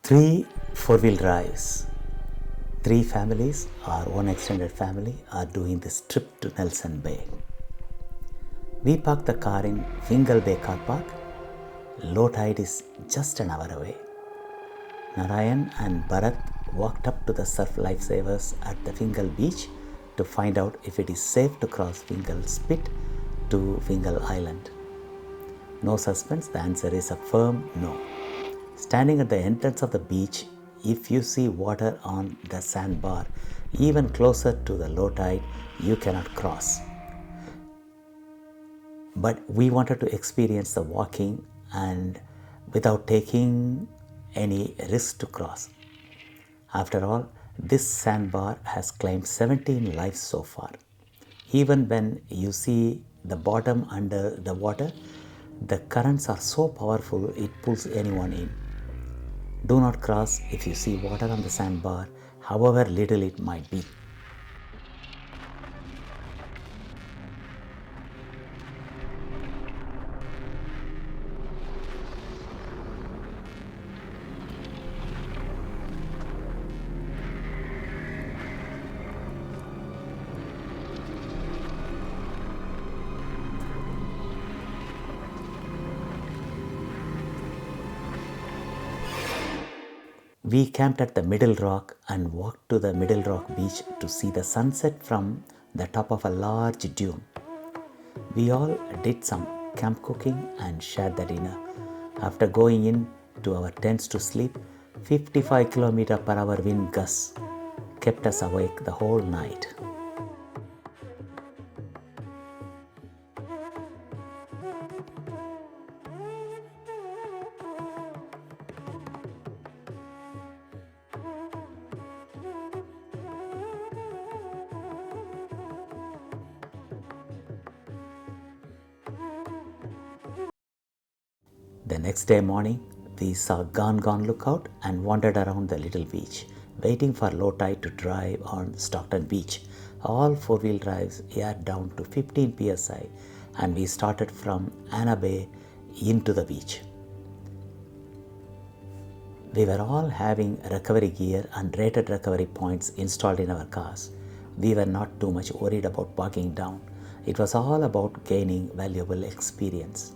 Three four-wheel drives, three families or one extended family are doing this trip to Nelson Bay. We parked the car in Fingal Bay car park. Low tide is just an hour away. Narayan and Bharat walked up to the surf lifesavers at the Fingal Beach to find out if it is safe to cross Fingal Spit to Fingal Island. No suspense, the answer is a firm no. Standing at the entrance of the beach, if you see water on the sandbar, even closer to the low tide, you cannot cross. But we wanted to experience the walking and without taking any risk to cross. After all, this sandbar has claimed 17 lives so far. Even when you see the bottom under the water, the currents are so powerful it pulls anyone in. Do not cross if you see water on the sandbar, however little it might be. We camped at the Middle Rock and walked to the Middle Rock beach to see the sunset from the top of a large dune. We all did some camp cooking and shared the dinner. After going in to our tents to sleep, 55 km/h wind gusts kept us awake the whole night. The next day morning, we saw Gone Lookout and wandered around the little beach, waiting for low tide to drive on Stockton Beach. All four-wheel drives aired down to 15 psi and we started from Anna Bay into the beach. We were all having recovery gear and rated recovery points installed in our cars. We were not too much worried about bogging down. It was all about gaining valuable experience.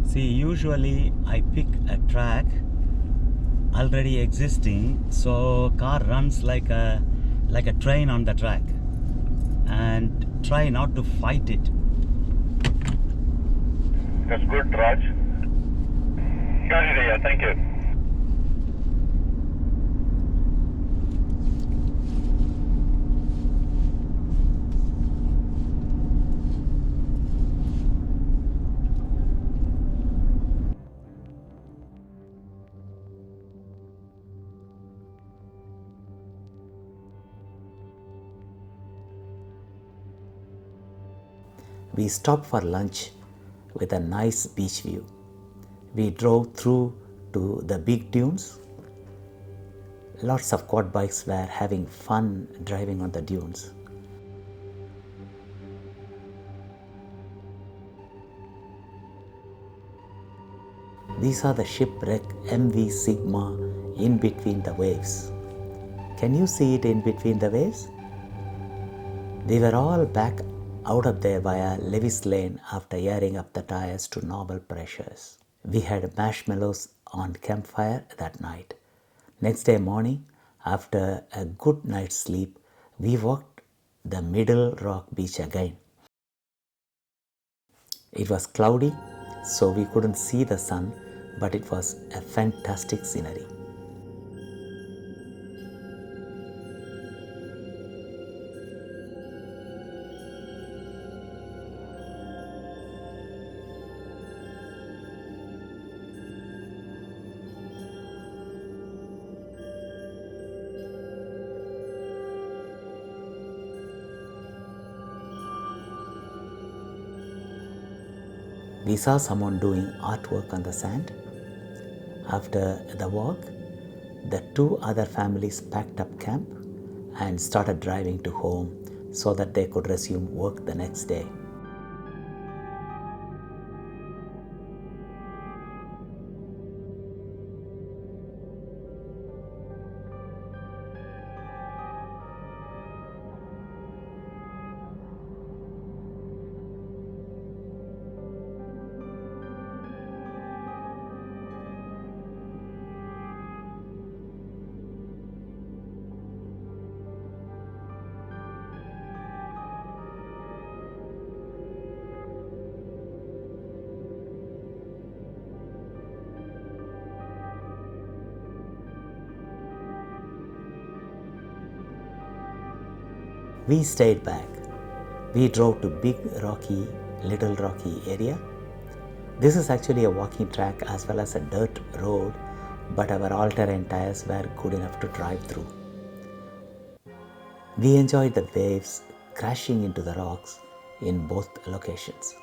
See, usually I pick a track already existing, so car runs like a train on the track and try not to fight it. That's good, Raj. Got it, yeah, thank you. We stopped for lunch with a nice beach view. We drove through to the big dunes. Lots of quad bikes were having fun driving on the dunes. We saw the shipwreck MV Sigma in between the waves. Can you see it in between the waves? We were all back out of there via Levis Lane after airing up the tyres to normal pressures. We had marshmallows on campfire that night. Next day morning, after a good night's sleep, we walked the Middle Rock beach again. It was cloudy, so we couldn't see the sun, but it was a fantastic scenery. We saw someone doing artwork on the sand. After the walk, the two other families packed up camp and started driving to home so that they could resume work the next day. We stayed back. We drove to Big Rocky, Little Rocky area. This is actually a walking track as well as a dirt road, but our all-terrain tires were good enough to drive through. We enjoyed the waves crashing into the rocks in both locations.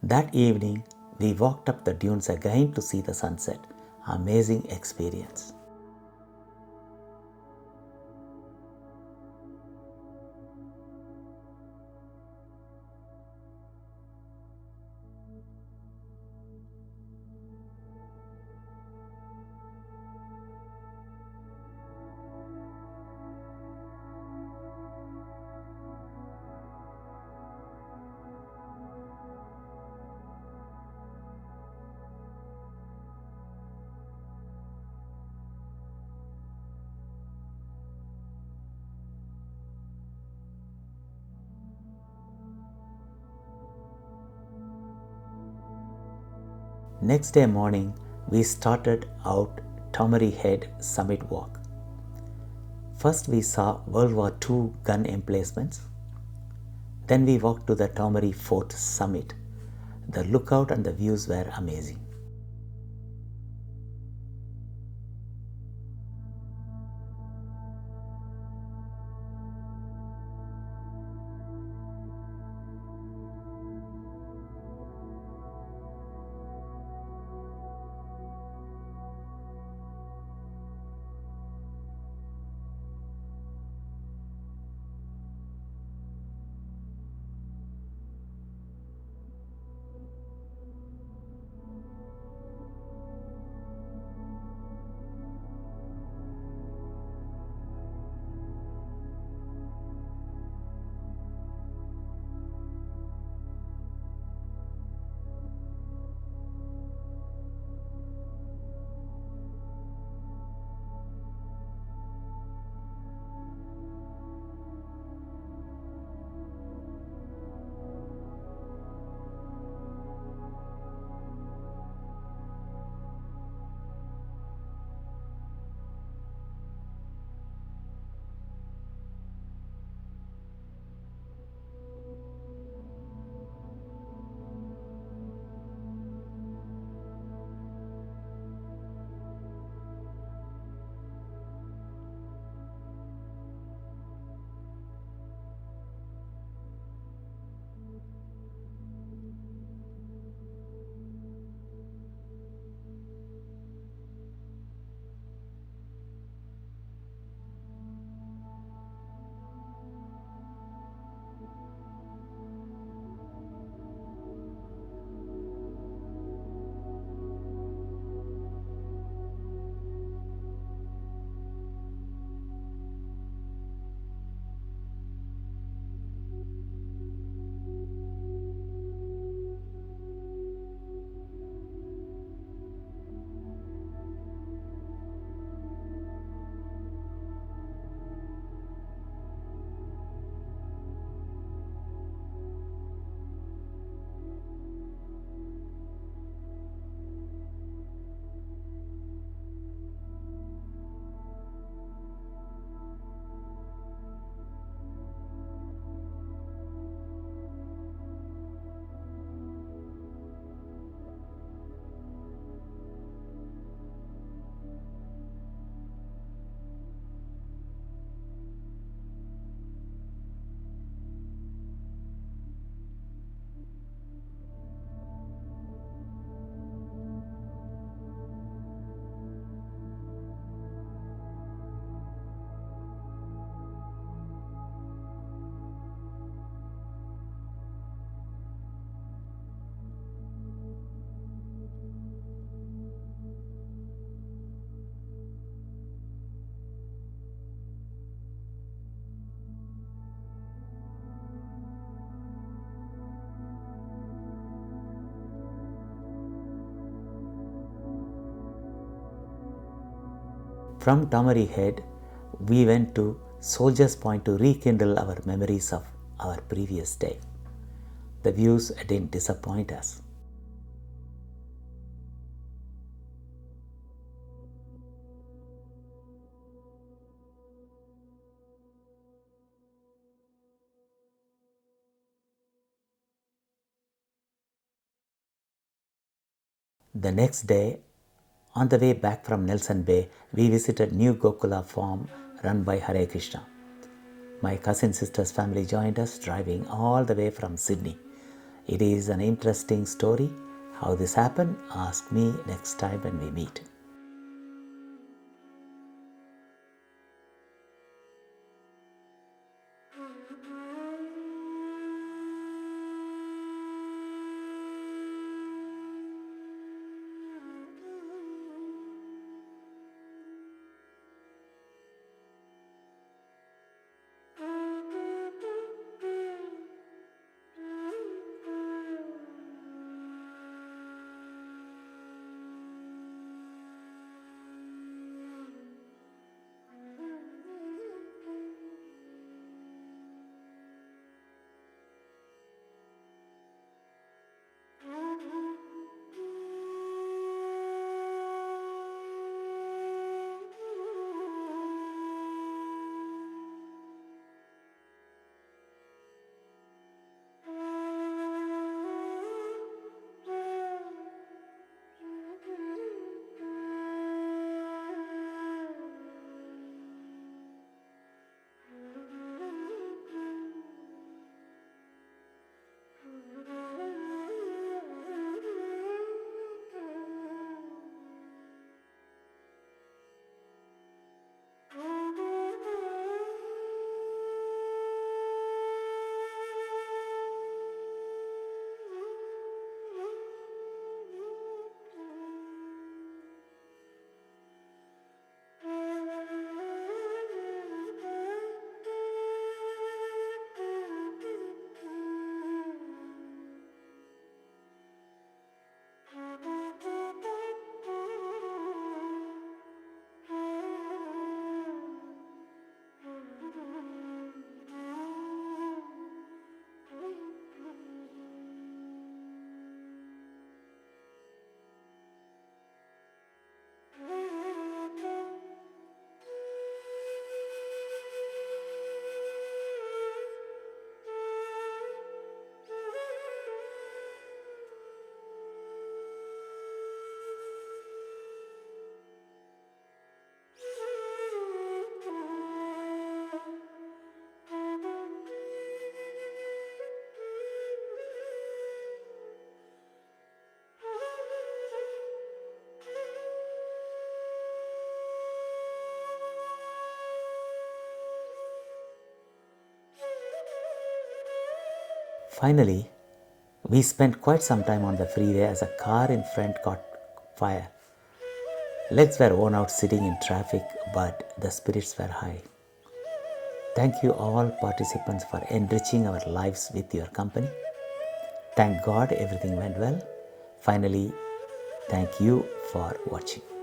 That evening, we walked up the dunes again to see the sunset. Amazing experience. Next day morning, we started out Tomaree Head Summit Walk. First we saw World War II gun emplacements. Then we walked to the Tomaree Fort summit. The lookout and the views were amazing. From Tomaree Head, we went to Soldiers Point to rekindle our memories of our previous day. The views didn't disappoint us. The next day, on the way back from Nelson Bay, we visited New Gokula farm run by Hare Krishna. My cousin sister's family joined us, driving all the way from Sydney. It is an interesting story. How this happened? Ask me next time when we meet. Finally, we spent quite some time on the freeway as a car in front caught fire. Legs were worn out sitting in traffic, but the spirits were high. Thank you all participants for enriching our lives with your company. Thank God everything went well. Finally, thank you for watching.